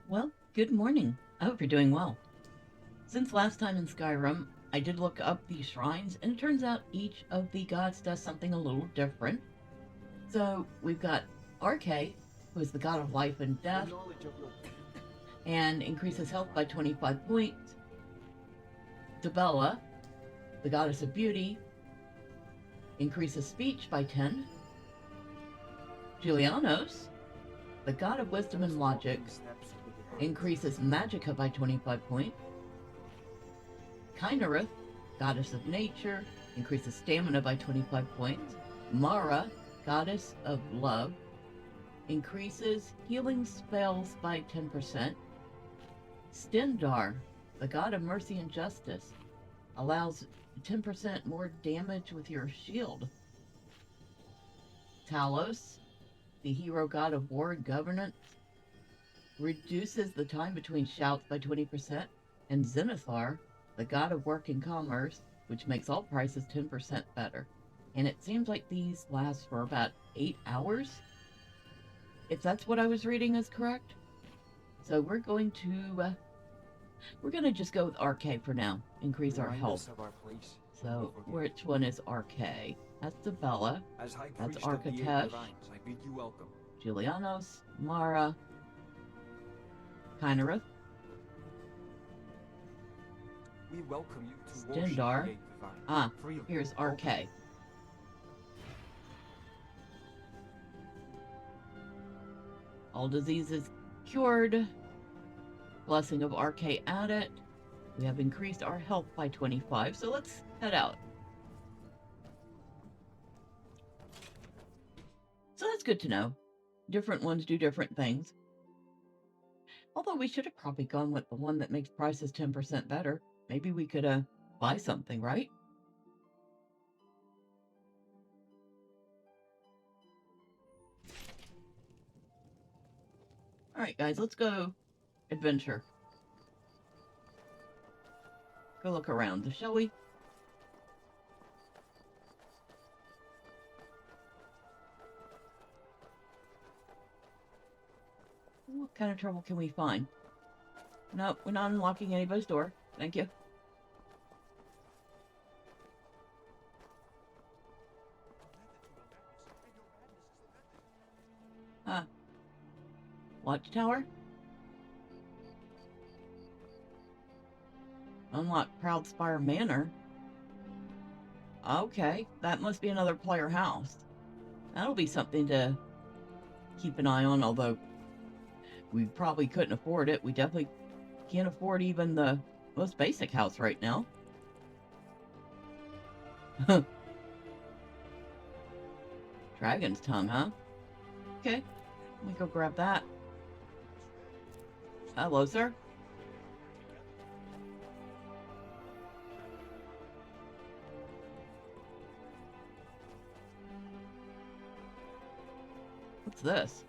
Well, good morning. I hope you're doing well. Since last time in Skyrim, I did look up these shrines, and it turns out each of the gods does something a little different. So we've got RK, who is the god of life and death, and increases health by 25 points. Debella, the goddess of beauty, increases speech by 10. Julianos, the god of wisdom and logic, increases magicka by 25 points. Kynareth, goddess of nature, increases stamina by 25 points. Mara, goddess of love, increases healing spells by 10%. Stendar, the god of mercy and justice, allows 10% more damage with your shield. Talos, the hero god of war and governance, reduces the time between shouts by 20%. And Zenithar, the god of work and commerce, which makes all prices 10% better. And it seems like these last for about 8 hours, if that's what I was reading is correct. So we're going to just go with RK for now, increase our health. So which one is RK? That's Debella, that's Architesh, Julianos, Mara, Kynareth, We welcome you to Stendar. Here's RK. All diseases cured. Blessing of RK added. We have increased our health by 25, so let's head out. So that's good to know. Different ones do different things. Although we should have probably gone with the one that makes prices 10% better. Maybe we could buy something, right? Alright guys, let's go adventure. Go look around, shall we? What kind of trouble can we find? Nope, we're not unlocking anybody's door. Thank you. Watchtower? Unlock Proudspire Manor. Okay, that must be another player house. That'll be something to keep an eye on, although we probably couldn't afford it. We definitely can't afford even the most basic house right now. Dragon's tongue, huh? Okay, let me go grab that. Hello, sir. What's this?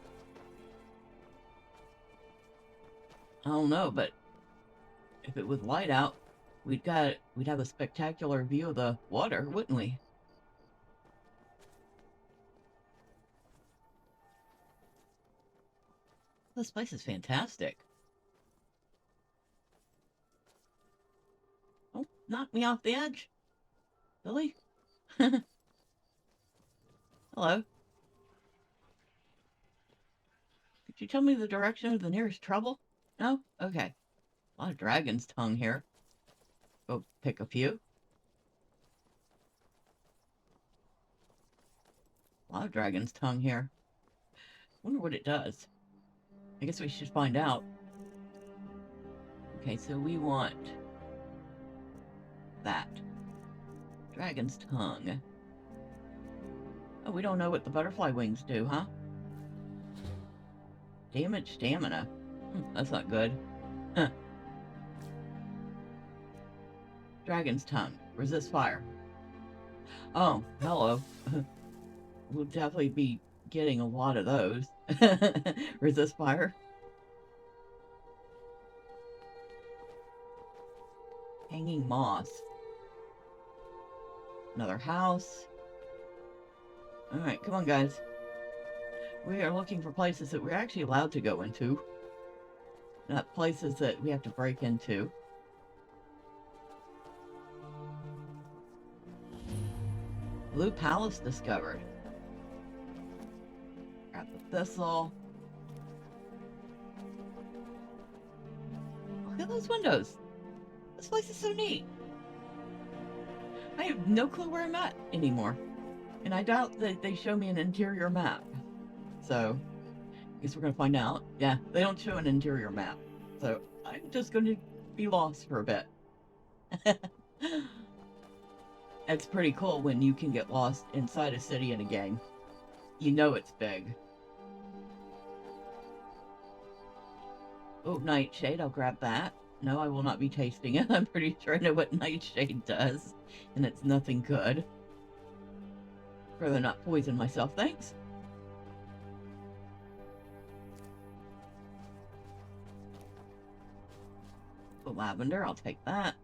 I don't know, but if it was light out, we'd have a spectacular view of the water, wouldn't we? This place is fantastic. Oh, knock me off the edge. Billy? Hello. Could you tell me the direction of the nearest trouble? No? Okay. A lot of dragon's tongue here. Go pick a few. A lot of dragon's tongue here. Wonder what it does. I guess we should find out. Okay, so we want that. Dragon's tongue. Oh, we don't know what the butterfly wings do, huh? Damage stamina. That's not good. Huh. Dragon's tongue. Resist fire. Oh, hello. We'll definitely be getting a lot of those. Resist fire. Hanging moss. Another house. Alright, come on, guys. We are looking for places that we're actually allowed to go into. not places that we have to break into. Blue Palace discovered. Grab the thistle. Look at those windows. This place is so neat. I have no clue where I'm at anymore. And I doubt that they show me an interior map. So, I guess we're going to find out. Yeah, they don't show an interior map. So, I'm just going to be lost for a bit. It's pretty cool when you can get lost inside a city in a game. You know it's big. Oh, Nightshade, I'll grab that. No, I will not be tasting it. I'm pretty sure I know what Nightshade does, and it's nothing good. Rather not poison myself, thanks. The lavender, I'll take that.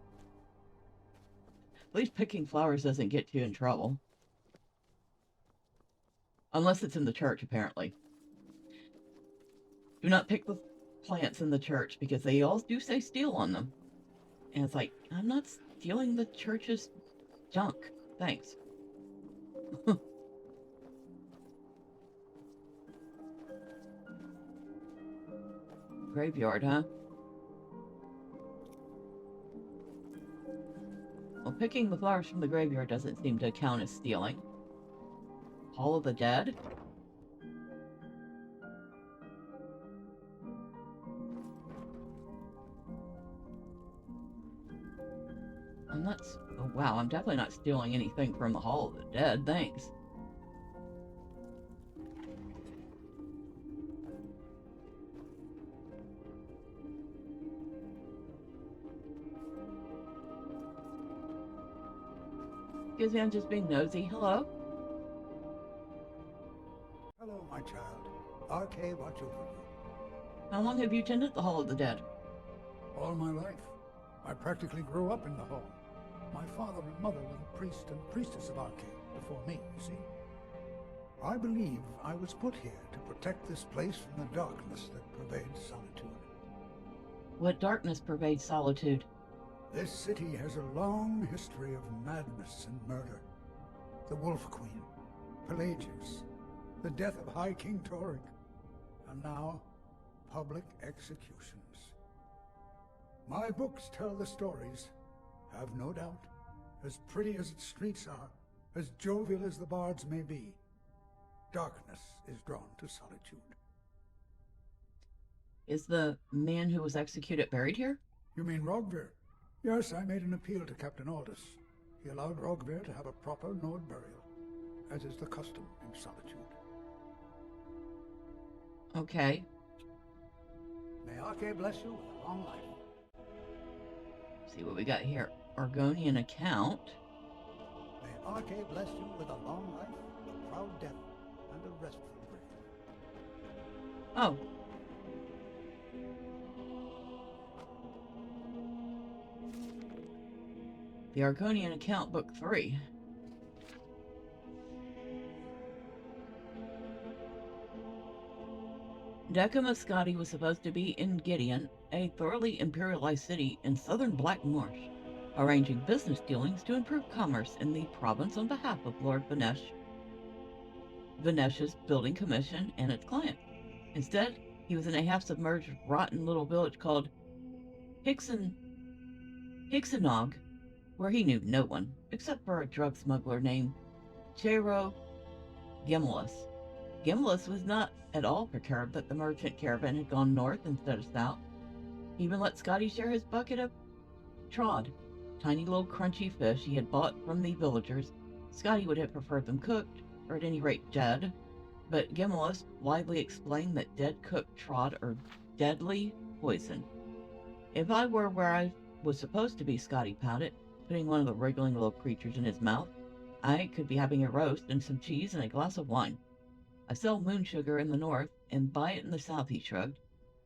At least picking flowers doesn't get you in trouble. Unless it's in the church, apparently. Do not pick the plants in the church, because they all do say steal on them. And it's like, I'm not stealing the church's junk. Thanks. Graveyard, huh? Well, picking the flowers from the graveyard doesn't seem to count as stealing. Hall of the Dead? I'm not... Oh, wow, I'm definitely not stealing anything from the Hall of the Dead, thanks. Excuse me, I'm just being nosy. Hello? Hello, my child. RK, watch over you. How long have you tended the Hall of the Dead? All my life. I practically grew up in the hall. My father and mother were the priest and priestess of RK before me, you see. I believe I was put here to protect this place from the darkness that pervades Solitude. What darkness pervades Solitude? This city has a long history of madness and murder. The Wolf Queen, Pelagius, the death of High King Toric, and now, public executions. My books tell the stories, have no doubt, as pretty as its streets are, as jovial as the bards may be. Darkness is drawn to Solitude. Is the man who was executed buried here? You mean Rogver? Yes, I made an appeal to Captain Aldous. He allowed Rogver to have a proper Nord burial, as is the custom in Solitude. Okay. May Arke bless you with a long life. See what we got here. Argonian account. May Arke bless you with a long life, a proud death, and a restful grave. Oh. The Argonian account, book 3. Decima Scotti was supposed to be in Gideon, a thoroughly imperialized city in southern Black Marsh, arranging business dealings to improve commerce in the province on behalf of Lord Vanesh's building commission and its client. Instead, he was in a half-submerged, rotten little village called Hixenog, where he knew no one, except for a drug smuggler named Chero Gemellus. Gemellus was not at all perturbed that the merchant caravan had gone north instead of south. He even let Scotty share his bucket of trod, tiny little crunchy fish he had bought from the villagers. Scotty would have preferred them cooked, or at any rate dead, but Gemellus widely explained that dead cooked trod are deadly poison. If I were where I was supposed to be, Scotty pouted, putting one of the wriggling little creatures in his mouth, I could be having a roast and some cheese and a glass of wine. I sell moon sugar in the north and buy it in the south, he shrugged.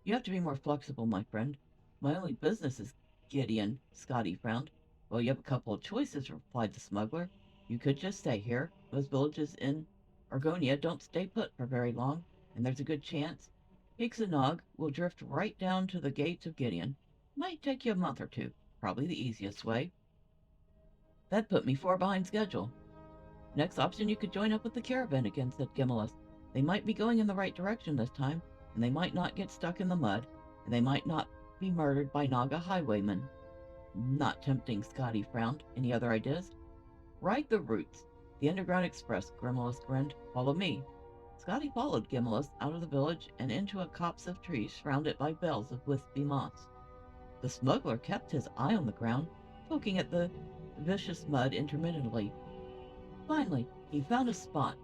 You have to be more flexible, my friend. My only business is Gideon, Scotty frowned. Well, you have a couple of choices, replied the smuggler. You could just stay here. Those villages in Argonia don't stay put for very long, and there's a good chance Higgs and Nog will drift right down to the gates of Gideon. Might take you a month or two. Probably the easiest way. That put me far behind schedule. Next option, you could join up with the caravan again, said Gimmelus. They might be going in the right direction this time, and they might not get stuck in the mud, and they might not be murdered by Naga highwaymen. Not tempting, Scotty frowned. Any other ideas? Ride the routes. The Underground Express, Gimmelus grinned. Follow me. Scotty followed Gimmelus out of the village and into a copse of trees surrounded by bells of wispy moss. The smuggler kept his eye on the ground, poking at the vicious mud intermittently. Finally, he found a spot,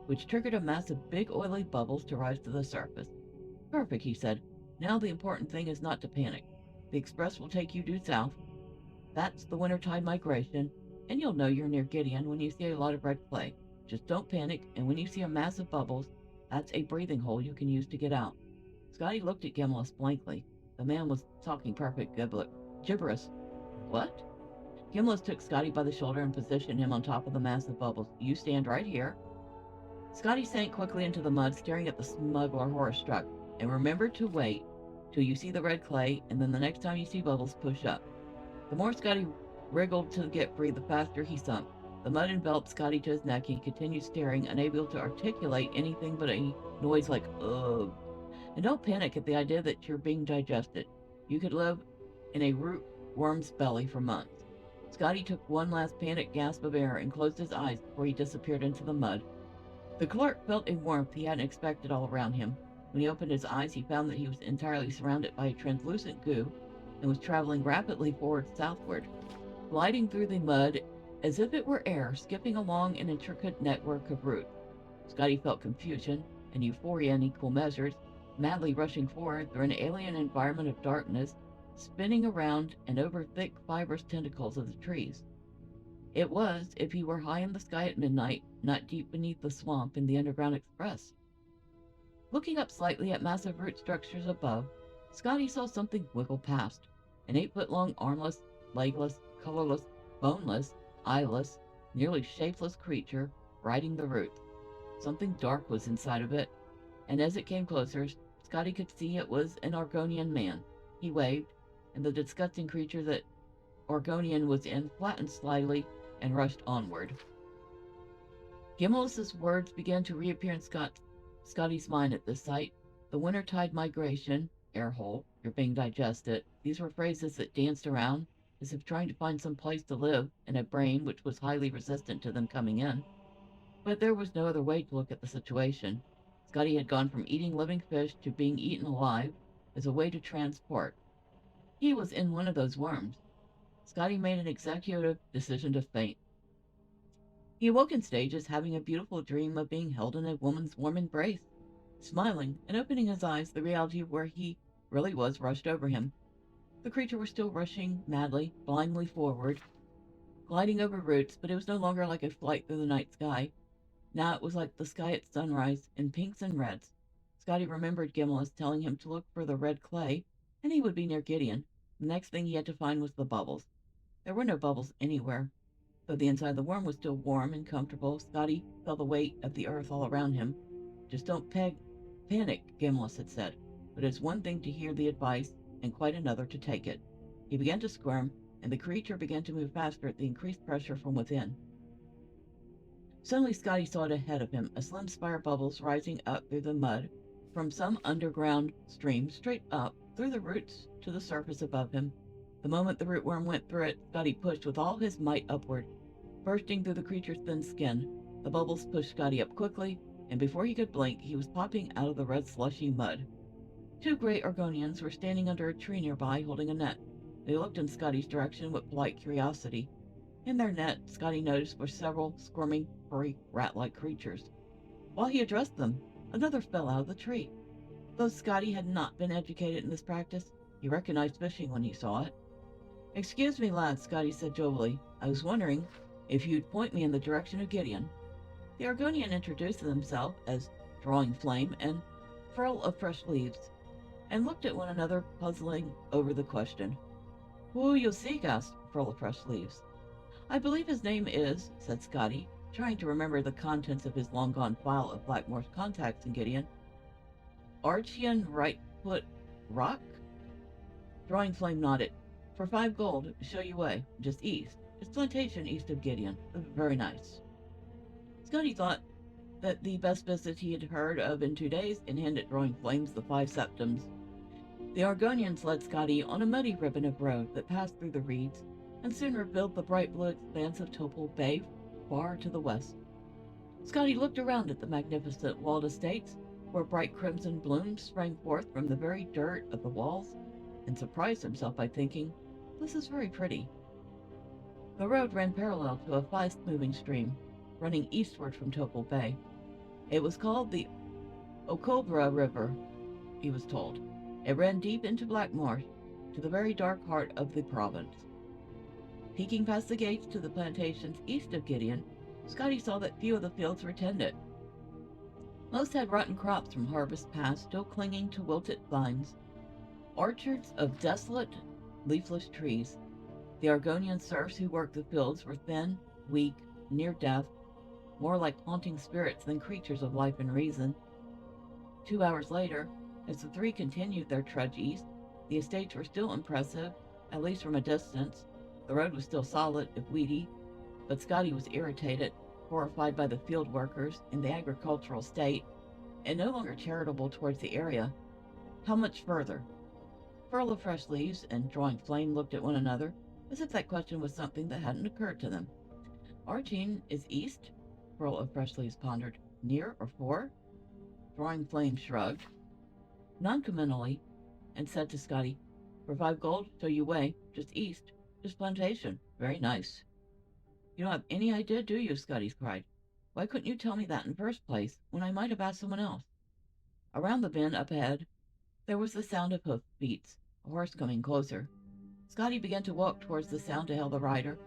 which triggered a mass of big oily bubbles to rise to the surface. Perfect, he said. Now the important thing is not to panic. The express will take you due south. That's the wintertide migration, and you'll know you're near Gideon when you see a lot of red clay. Just don't panic, and when you see a mass of bubbles, that's a breathing hole you can use to get out. Scotty looked at Gimmelus blankly. The man was talking perfect gibberish. What? Gimmelus took Scotty by the shoulder and positioned him on top of the mass of bubbles. You stand right here. Scotty sank quickly into the mud, staring at the smuggler horror-struck. And remember to wait till you see the red clay, and then the next time you see bubbles, push up. The more Scotty wriggled to get free, the faster he sunk. The mud enveloped Scotty to his neck. He continued staring, unable to articulate anything but a noise like, ugh. And don't panic at the idea that you're being digested. You could live in a root worm's belly for months. Scotty took one last panicked gasp of air and closed his eyes before he disappeared into the mud. The clerk felt a warmth he hadn't expected all around him. When he opened his eyes, he found that he was entirely surrounded by a translucent goo and was traveling rapidly forward southward, gliding through the mud as if it were air, skipping along an intricate network of roots. Scotty felt confusion and euphoria in equal measures, madly rushing forward through an alien environment of darkness, spinning around and over thick, fibrous tentacles of the trees. It was, if he were high in the sky at midnight, not deep beneath the swamp in the Underground Express. Looking up slightly at massive root structures above, Scotty saw something wiggle past. An 8-foot-long, armless, legless, colorless, boneless, eyeless, nearly shapeless creature riding the roots. Something dark was inside of it, and as it came closer, Scotty could see it was an Argonian man. He waved, and the disgusting creature that Argonian was in flattened slightly and rushed onward. Gimmelus's words began to reappear in Scotty's mind at this sight. The wintertide migration, airhole, you're being digested. These were phrases that danced around, as if trying to find some place to live in a brain which was highly resistant to them coming in. But there was no other way to look at the situation. Scotty had gone from eating living fish to being eaten alive as a way to transport. He was in one of those worms. Scotty made an executive decision to faint. He awoke in stages, having a beautiful dream of being held in a woman's warm embrace. Smiling and opening his eyes, the reality of where he really was rushed over him. The creature was still rushing madly, blindly forward, gliding over roots, but it was no longer like a flight through the night sky. Now it was like the sky at sunrise, in pinks and reds. Scotty remembered Gimmelus telling him to look for the red clay, and he would be near Gideon. The next thing he had to find was the bubbles. There were no bubbles anywhere. Though the inside of the worm was still warm and comfortable, Scotty felt the weight of the earth all around him. Just don't panic, Gimmelus had said, but it's one thing to hear the advice and quite another to take it. He began to squirm, and the creature began to move faster at the increased pressure from within. Suddenly Scotty saw it ahead of him, a slim spire of bubbles rising up through the mud from some underground stream straight up through the roots to the surface above him. The moment the rootworm went through it, Scotty pushed with all his might upward, bursting through the creature's thin skin. The bubbles pushed Scotty up quickly, and before he could blink, he was popping out of the red slushy mud. 2 gray Argonians were standing under a tree nearby, holding a net. They looked in Scotty's direction with polite curiosity. In their net, Scotty noticed were several squirming, furry, rat-like creatures. While he addressed them, another fell out of the tree. Though Scotty had not been educated in this practice, he recognized fishing when he saw it. "Excuse me, lads," Scotty said jovially. "I was wondering if you'd point me in the direction of Gideon." The Argonian introduced himself as Drawing Flame and Furl of Fresh Leaves, and looked at one another, puzzling over the question. "Who you seek?" asked Furl of Fresh Leaves. "I believe his name is," said Scotty, trying to remember the contents of his long-gone file of Blackmore's contacts in Gideon. Archean right foot rock? Drawing Flame nodded. For 5 gold, show you way, just east. It's plantation east of Gideon. Very nice. Scotty thought that the best visit he had heard of in 2 days, and handed Drawing Flames the 5 septims. The Argonians led Scotty on a muddy ribbon of road that passed through the reeds, and soon revealed the bright blue expanse of Topol Bay far to the west. Scotty looked around at the magnificent walled estates, where bright crimson blooms sprang forth from the very dirt of the walls, and surprised himself by thinking, "This is very pretty." The road ran parallel to a fast-moving stream, running eastward from Topol Bay. It was called the Okobra River, he was told. It ran deep into Black Marsh, to the very dark heart of the province. Peeking past the gates to the plantations east of Gideon, Scotty saw that few of the fields were tended. Most had rotten crops from harvest past still clinging to wilted vines. Orchards of desolate, leafless trees. The Argonian serfs who worked the fields were thin, weak, near death, more like haunting spirits than creatures of life and reason. 2 hours later, as the three continued their trudge east, the estates were still impressive, at least from a distance. The road was still solid, if weedy, but Scotty was irritated, horrified by the field workers in the agricultural state, and no longer charitable towards the area. How much further? Furl of Fresh Leaves and Drawing Flame looked at one another, as if that question was something that hadn't occurred to them. Archene is east? Furl of Fresh Leaves pondered. Near or for? Drawing Flame shrugged noncommittally and said to Scotty, "For 5 gold, show you way, just east, just plantation. Very nice." "You don't have any idea, do you?" Scotty cried. "Why couldn't you tell me that in the first place, when I might have asked someone else?" Around the bend up ahead, there was the sound of hoof beats, a horse coming closer. Scotty began to walk towards the sound to hail the rider,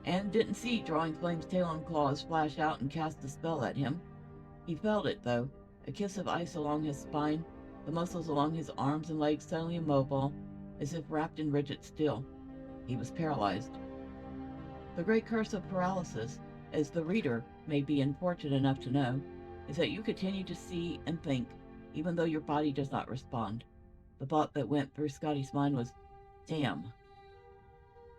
and didn't see Drawing Flame's tail and claws flash out and cast a spell at him. He felt it, though, a kiss of ice along his spine, the muscles along his arms and legs suddenly immobile, as if wrapped in rigid steel. He was paralyzed. The great curse of paralysis, as the reader may be unfortunate enough to know, is that you continue to see and think, even though your body does not respond. The thought that went through Scotty's mind was, "Damn."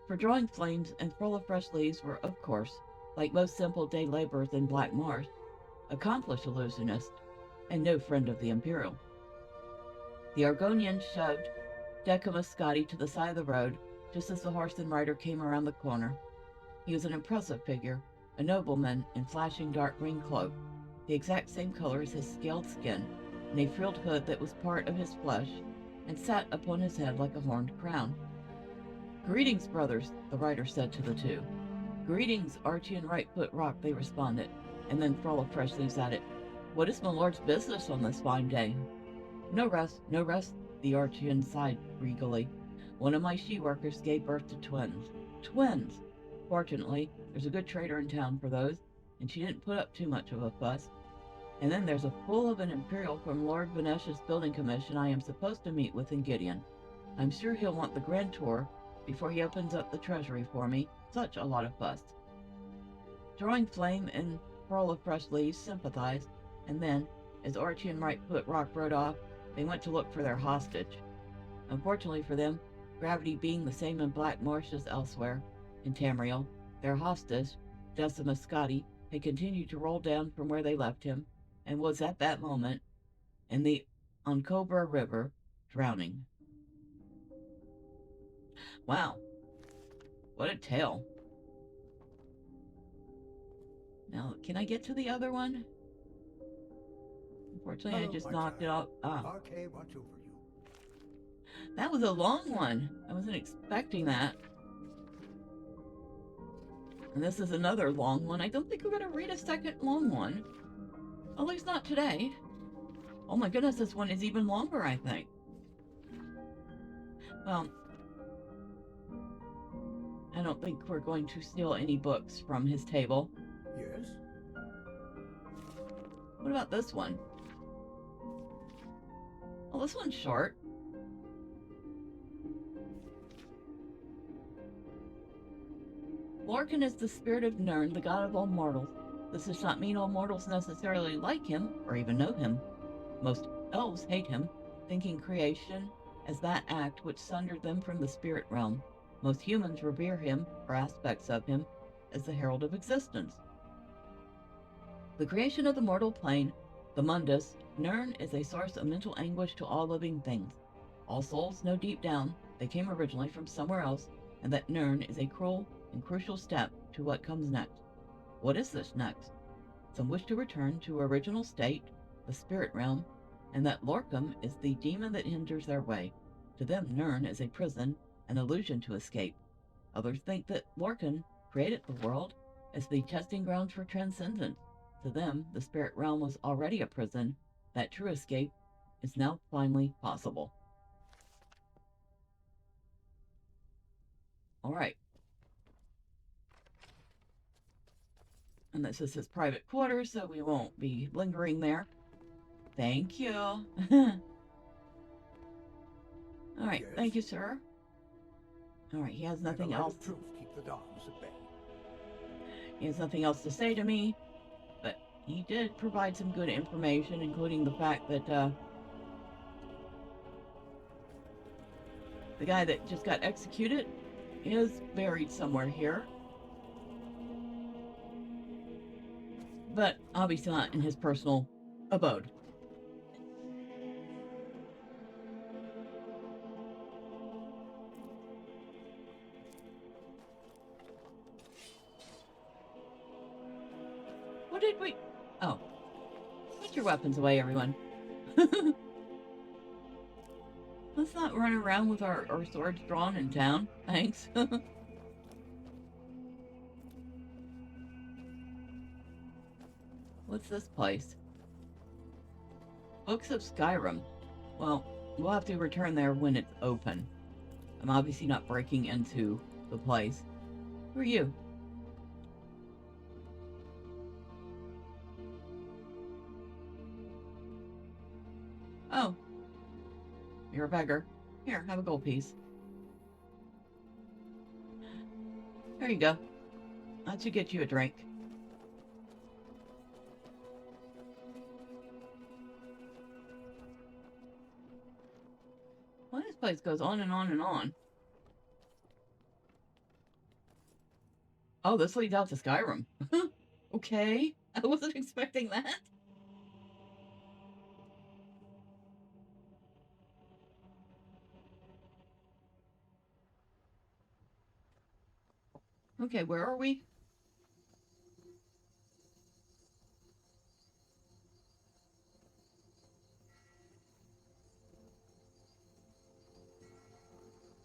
For Drawing Flames and Full of Fresh Leaves were, of course, like most simple day laborers in Black Marsh, accomplished illusionists, and no friend of the Imperial. The Argonian shoved Decimus Scotty to the side of the road just as the horse and rider came around the corner. He was an impressive figure, a nobleman in flashing dark green cloak, the exact same color as his scaled skin, and a frilled hood that was part of his flesh and sat upon his head like a horned crown. "Greetings, brothers," the rider said to the two. "Greetings, Archie and Rightfoot Rock," they responded, and then Full of Fresh Leaves added, "What is my lord's business on this fine day?" No rest, the Archean sighed regally. "One of my she-workers gave birth to twins." Twins! Fortunately, there's a good trader in town for those, and she didn't put up too much of a fuss. And then there's a fool of an Imperial from Lord Vanesh's building commission I am supposed to meet with in Gideon. I'm sure he'll want the grand tour before he opens up the treasury for me. Such a lot of fuss. Drawing Flame and Full of Fresh Leaves sympathized, and then, as Archie and Rightfoot Rock rode off, they went to look for their hostage. Unfortunately for them, gravity being the same in Black Marsh as elsewhere, in Tamriel, their hostage, Decimus Scotty, had continued to roll down from where they left him, and was at that moment, in the Oncobra River, drowning. Wow. What a tale. Now, can I get to the other one? Unfortunately, Hello, I just my knocked it child. off. RK watch over you. That was a long one. I wasn't expecting that. And this is another long one. I don't think we're going to read a second long one. At least not today. Oh my goodness, this one is even longer, I think. Well, I don't think we're going to steal any books from his table. Yes? What about this one? Well, this one's short. Lorcan is the spirit of Nirn, the god of all mortals. This does not mean all mortals necessarily like him, or even know him. Most elves hate him, thinking creation as that act which sundered them from the spirit realm. Most humans revere him, or aspects of him, as the herald of existence. The creation of the mortal plane, the mundus, Nirn is a source of mental anguish to all living things. All souls know deep down they came originally from somewhere else, and that Nirn is a cruel and crucial step to what comes next. What is this next? Some wish to return to original state, the spirit realm, and that Lorcum is the demon that hinders their way. To them, Nirn is a prison, an illusion to escape. Others think that Lorcan created the world as the testing ground for transcendence. To them, the spirit realm was already a prison. That true escape is now finally possible. All right. And this is his private quarters, so we won't be lingering there. Thank you. All right, Yes? thank you, sir. All right, he has May the nothing light else. of truth keep the darkness at bay. He has nothing else to say to me, but he did provide some good information, including the fact that the guy that just got executed is buried somewhere here. But obviously not in his personal abode. What did we... Oh. Put your weapons away, everyone. Let's not run around with our swords drawn in town. Thanks. What's this place? Books of Skyrim. Well, we'll have to return there when it's open. I'm obviously not breaking into the place. Who are you? Oh. You're a beggar. Here, have a gold piece. There you go. That should get you a drink. Well, this place goes on and on and on. Oh, this leads out to Skyrim. Okay. I wasn't expecting that. Okay, where are we?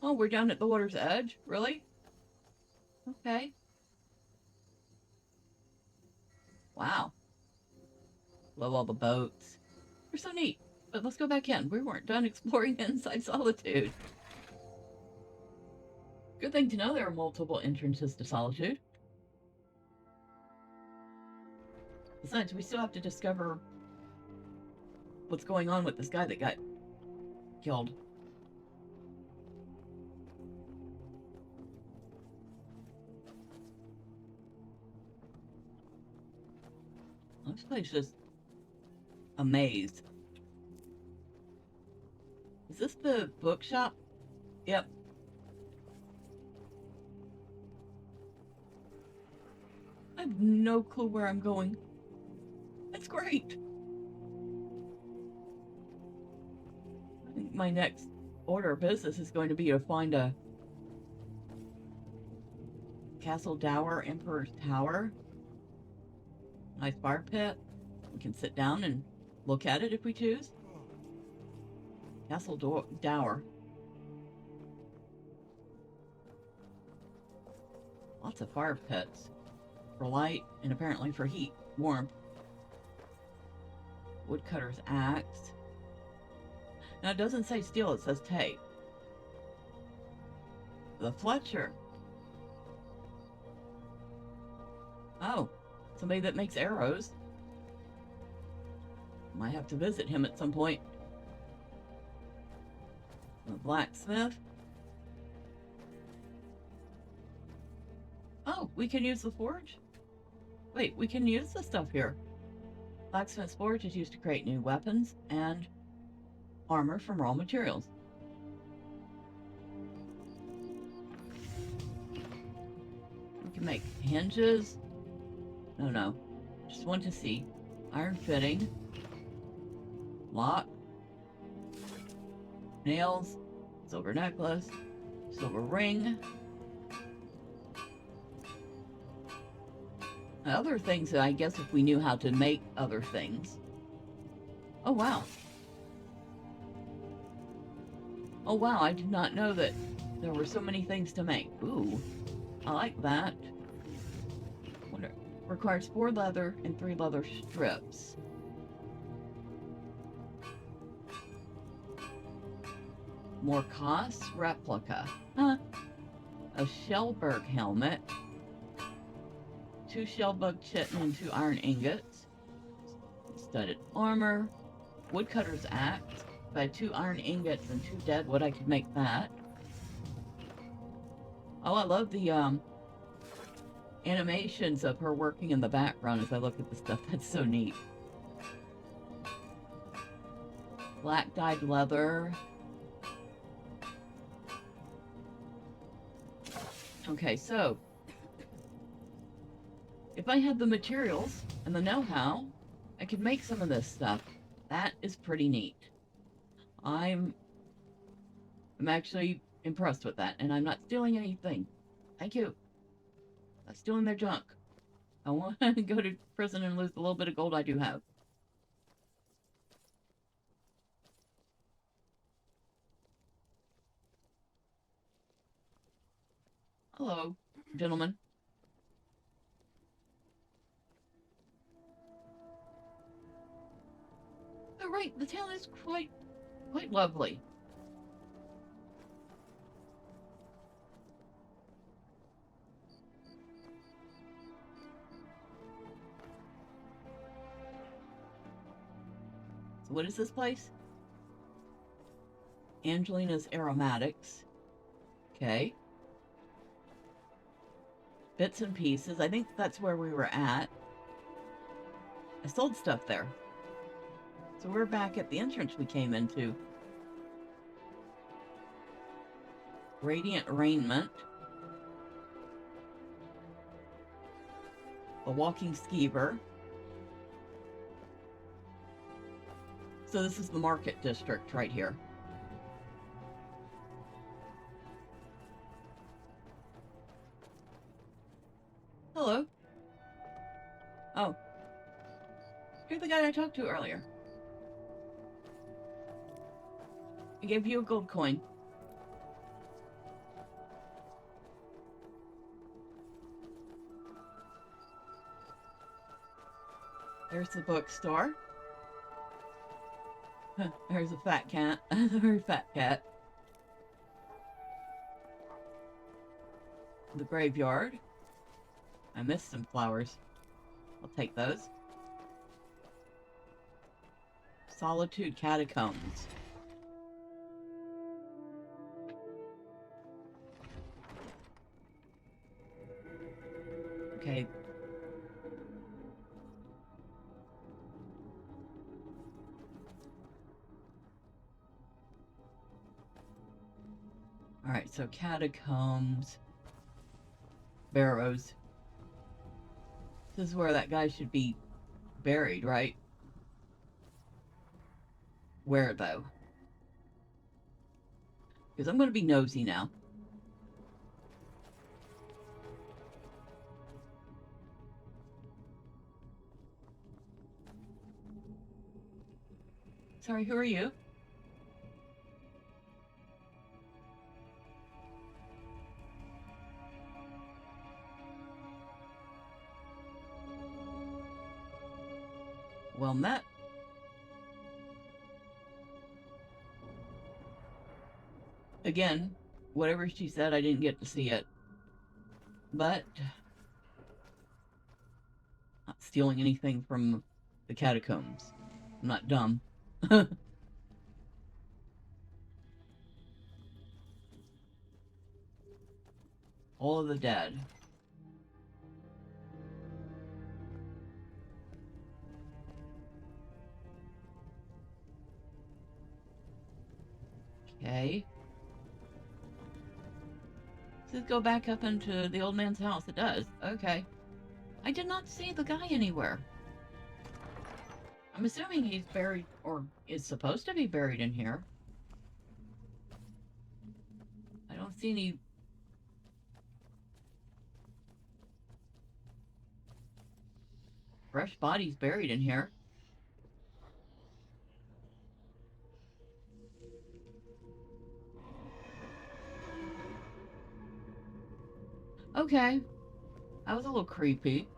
Oh, we're down at the water's edge? Really? Okay. Wow. Love all the boats. They're so neat. But let's go back in. We weren't done exploring inside Solitude. Good thing to know there are multiple entrances to Solitude. Besides, we still have to discover what's going on with this guy that got killed. This place is a maze. Is this the bookshop? Yep. I have no clue where I'm going. That's great. I think my next order of business is going to be to find a Castle Dower Emperor's Tower. Nice fire pit. We can sit down and look at it if we choose. Castle Dower. Lots of fire pits. For light and apparently for heat. Warmth. Woodcutter's axe. Now it doesn't say steel, it says tape. The Fletcher. Oh, somebody that makes arrows. Might have to visit him at some point. The blacksmith. Oh, we can use the forge? Wait, we can use the stuff here. Blacksmith's forge is used to create new weapons and armor from raw materials. We can make hinges. No. Just want to see. Iron fitting. Lock. Nails. Silver necklace. Silver ring. Other things that I guess if we knew how to make other things. Oh, wow. Oh, wow, I did not know that there were so many things to make. Ooh, I like that. Wonder, requires 4 leather and 3 leather strips. More costs? Replica. Huh. A Shellberg helmet. 2 Shellbug chitin and 2 iron ingots. Studded armor. Woodcutter's axe. If I had 2 iron ingots and 2 deadwood, I could make that. Oh, I love the animations of her working in the background as I look at the stuff. That's so neat. Black dyed leather. Okay, so if I had the materials and the know-how, I could make some of this stuff. That is pretty neat. I'm actually impressed with that, and I'm not stealing anything. Thank you. I'm stealing their junk. I want to go to prison and lose the little bit of gold I do have. Hello, gentlemen. Oh, right, the town is quite lovely. So what is this place? Angelina's Aromatics. Okay. Bits and pieces. I think that's where we were at. I sold stuff there. So we're back at the entrance we came into. Radiant Raiment. A walking skeever. So this is the market district right here. Hello. Oh. You're the guy I talked to earlier. I gave you a gold coin. There's the bookstore. There's a fat cat. A very fat cat. The graveyard. I missed some flowers. I'll take those. Solitude catacombs. Okay. Alright, so catacombs. Barrows. This is where that guy should be buried, right? Where, though? Because I'm going to be nosy now. Sorry, who are you? Well met. Again, whatever she said, I didn't get to see it. But not stealing anything from the catacombs. I'm not dumb. All of the dead. Okay. Does it go back up into the old man's house? It does. Okay. I did not see the guy anywhere. I'm assuming he's buried, or is supposed to be buried in here. I don't see any fresh bodies buried in here. Okay. That was a little creepy.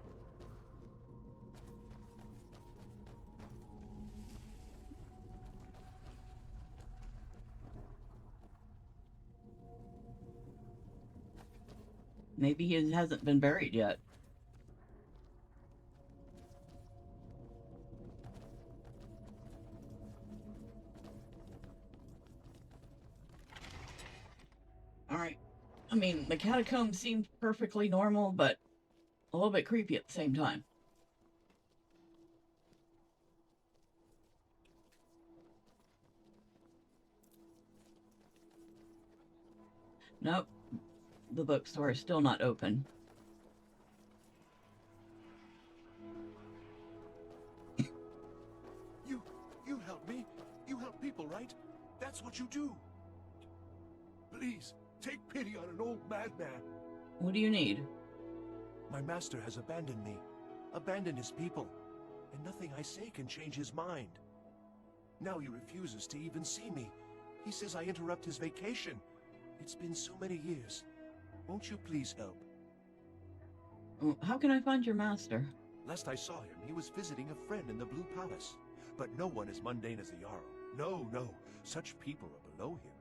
Maybe he hasn't been buried yet. Alright. I mean, the catacombs seemed perfectly normal, but a little bit creepy at the same time. Nope. The bookstore is still not open. You help me. You help people, right? That's what you do. Please, take pity on an old madman. What do you need? My master has abandoned me, abandoned his people, and nothing I say can change his mind. Now he refuses to even see me. He says I interrupt his vacation. It's been so many years. Won't you please help? How can I find your master? Last I saw him, he was visiting a friend in the Blue Palace. But no one as mundane as the Jarl. No, such people are below him.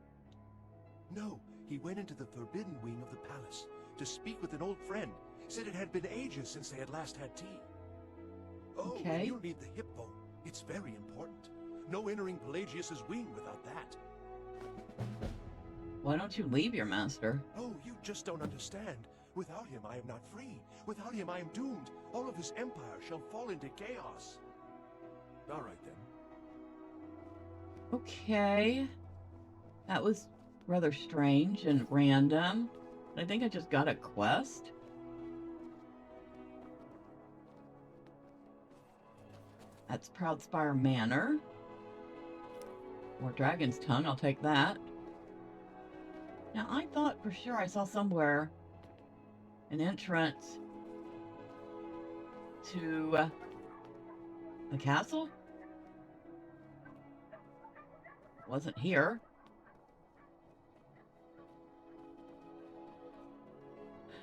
No, he went into the forbidden wing of the palace to speak with an old friend. Said it had been ages since they had last had tea. Oh, Okay. you'll need the hip bone. It's very important. No entering Pelagius's wing without that. Why don't you leave your master? Oh, you just don't understand. Without him, I am not free. Without him, I am doomed. All of his empire shall fall into chaos. All right, then. Okay. That was rather strange and random. I think I just got a quest. That's Proudspire Manor. Or Dragon's Tongue, I'll take that. Now, I thought for sure I saw somewhere an entrance to the castle. Wasn't here.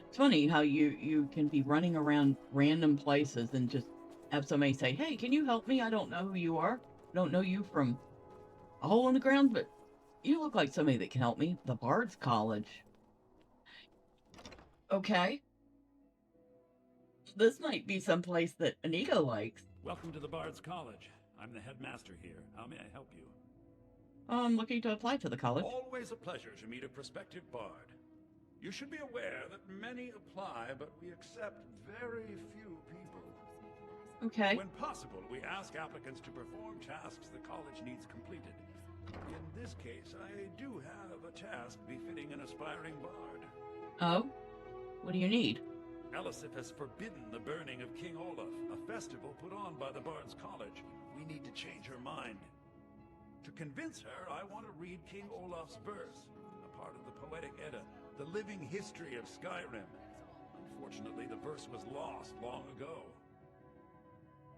It's funny how you can be running around random places and just have somebody say, "Hey, can you help me? I don't know who you are. I don't know you from a hole in the ground, but you look like somebody that can help me." The Bard's College. Okay. This might be someplace that Inigo likes. Welcome to the Bard's College. I'm the headmaster here. How may I help you? I'm looking to apply to the college. Always a pleasure to meet a prospective bard. You should be aware that many apply, but we accept very few people. Okay. When possible, we ask applicants to perform tasks the college needs completed. In this case, I do have a task befitting an aspiring bard. Oh? What do you need? Elisif has forbidden the burning of King Olaf, a festival put on by the Bard's College. We need to change her mind. To convince her, I want to read King Olaf's verse, a part of the Poetic Edda, the living history of Skyrim. Unfortunately, the verse was lost long ago.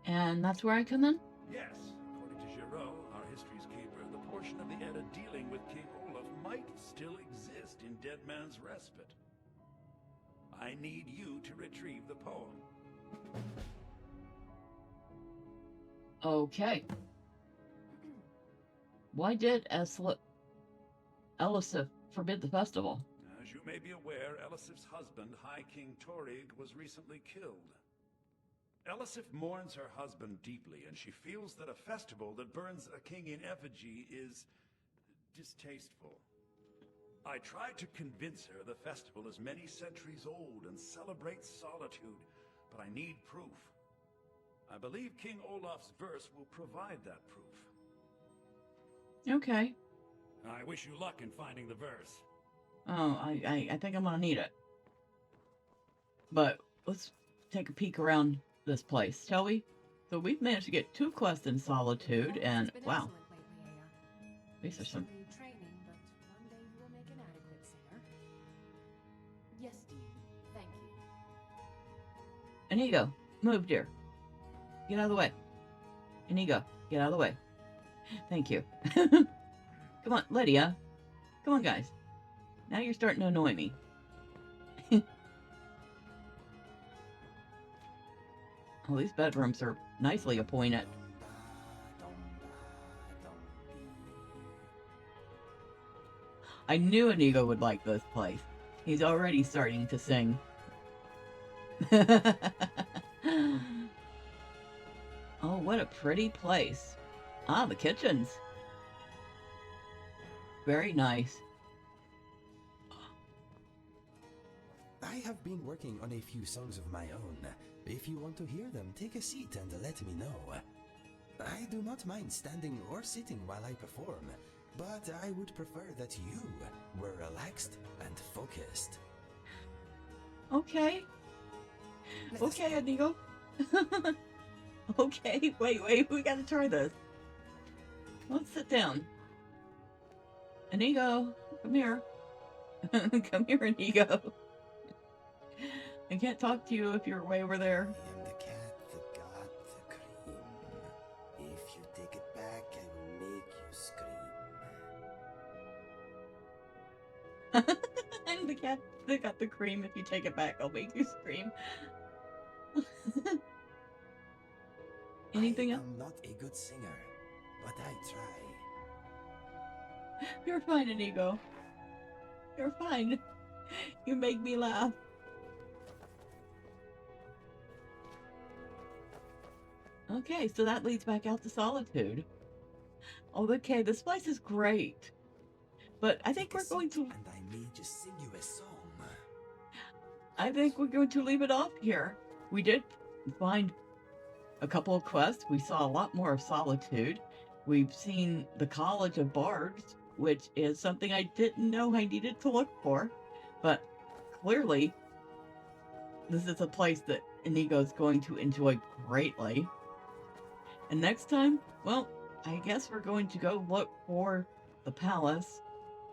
And that's where I come in? Yes, according to Giraud, our history's keeper, the portion of the Edda dealing with King Olaf might still exist in Dead Man's Respite. I need you to retrieve the poem. Okay. Why did Elisif forbid the festival? As you may be aware, Elisif's husband, High King Torig, was recently killed. Elisif mourns her husband deeply, and she feels that a festival that burns a king in effigy is distasteful. I tried to convince her the festival is many centuries old and celebrates solitude, but I need proof. I believe King Olaf's verse will provide that proof. Okay. I wish you luck in finding the verse. Oh, I think I'm gonna need it. But let's take a peek around this place, shall we? So we've managed to get 2 quests in Solitude, and wow, these are some. Training, but one day you will make an adequate singer. Yes, Dean. Thank you. Inigo, move, dear. Get out of the way. Inigo, get out of the way. Thank you. Come on, Lydia. Come on, guys. Now you're starting to annoy me. Oh, these bedrooms are nicely appointed. I knew Inigo would like this place. He's already starting to sing. Oh, what a pretty place. Ah, the kitchens. Very nice. I have been working on a few songs of my own. If you want to hear them, take a seat and let me know. I do not mind standing or sitting while I perform, but I would prefer that you were relaxed and focused. Okay. Okay, Inigo. Okay, wait, we gotta try this. Let's sit down. Inigo, come here. Come here, Inigo. I can't talk to you if you're way over there. I am the cat that got the cream. If you take it back, I will make you scream. I'm the cat that got the cream. If you take it back, I'll make you scream. Anything else? I am not a good singer, but I try. You're fine, Inigo. You're fine. You make me laugh. Okay, so that leads back out to Solitude. Oh, okay, this place is great. But I think we're going to... And I may just sing you a song. I think we're going to leave it off here. We did find a couple of quests. We saw a lot more of Solitude. We've seen the College of Bards, which is something I didn't know I needed to look for. But clearly, this is a place that Inigo's going to enjoy greatly. And next time, well, I guess we're going to go look for the palace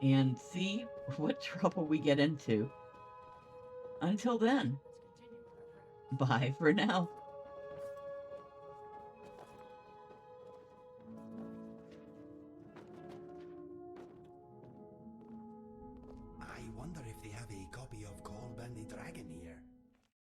and see what trouble we get into. Until then, bye for now. I wonder if